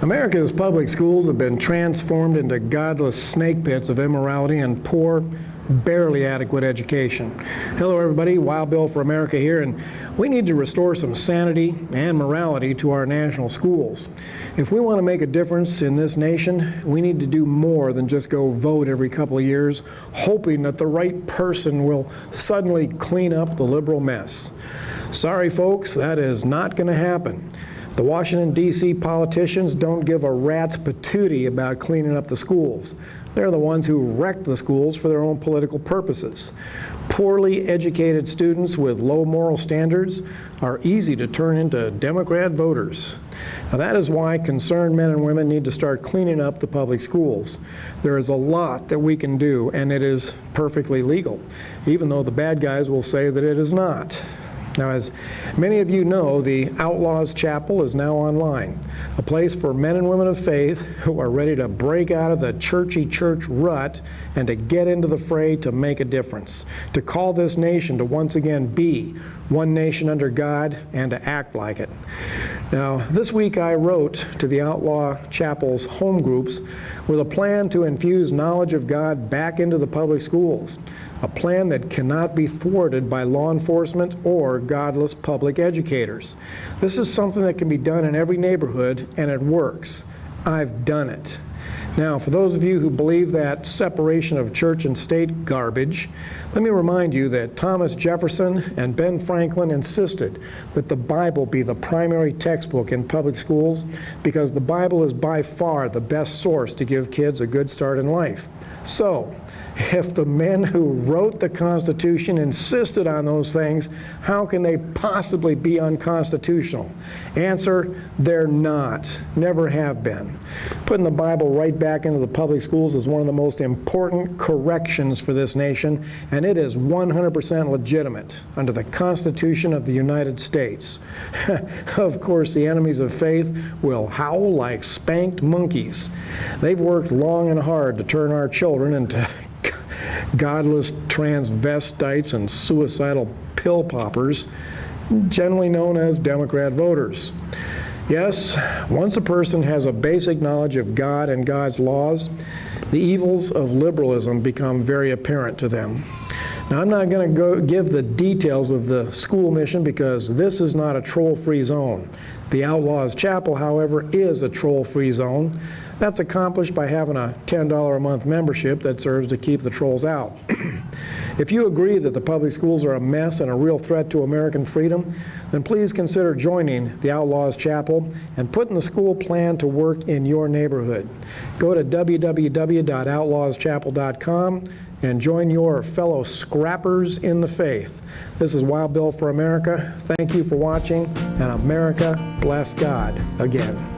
America's public schools have been transformed into godless snake pits of immorality and poor, barely adequate education. Hello everybody, Wild Bill for America here, and we need to restore some sanity and morality to our national schools. If we want to make a difference in this nation, we need to do more than just go vote every couple of years, hoping that the right person will suddenly clean up the liberal mess. Sorry folks, that is not going to happen. The Washington, D.C. politicians don't give a rat's patootie about cleaning up the schools. They're the ones who wreck the schools for their own political purposes. Poorly educated students with low moral standards are easy to turn into Democrat voters. Now that is why concerned men and women need to start cleaning up the public schools. There is a lot that we can do, and it is perfectly legal, even though the bad guys will say that it is not. Now, as many of you know, the Outlaws Chapel is now online, a place for men and women of faith who are ready to break out of the churchy church rut and to get into the fray to make a difference, to call this nation to once again be one nation under God and to act like it. Now, this week I wrote to the Outlaw Chapel's home groups with a plan to infuse knowledge of God back into the public schools, a plan that cannot be thwarted by law enforcement or godless public educators. This is something that can be done in every neighborhood, and it works. I've done it. Now, for those of you who believe that separation of church and state garbage, let me remind you that Thomas Jefferson and Ben Franklin insisted that the Bible be the primary textbook in public schools because the Bible is by far the best source to give kids a good start in life. So, if the men who wrote the Constitution insisted on those things, how can they possibly be unconstitutional? Answer, they're not. Never have been. Putting the Bible right back into the public schools is one of the most important corrections for this nation, and it is 100% legitimate under the Constitution of the United States. Of course, the enemies of faith will howl like spanked monkeys. They've worked long and hard to turn our children into godless transvestites and suicidal pill poppers, generally known as Democrat voters. Yes, once a person has a basic knowledge of God and God's laws, the evils of liberalism become very apparent to them. Now, I'm not going to give the details of the school mission because this is not a troll-free zone. The Outlaws Chapel, however, is a troll-free zone. That's accomplished by having a $10 a month membership that serves to keep the trolls out. If you agree that the public schools are a mess and a real threat to American freedom, then please consider joining the Outlaws Chapel and putting the school plan to work in your neighborhood. Go to www.outlawschapel.com and join your fellow scrappers in the faith. This is Wild Bill for America. Thank you for watching, and America bless God again.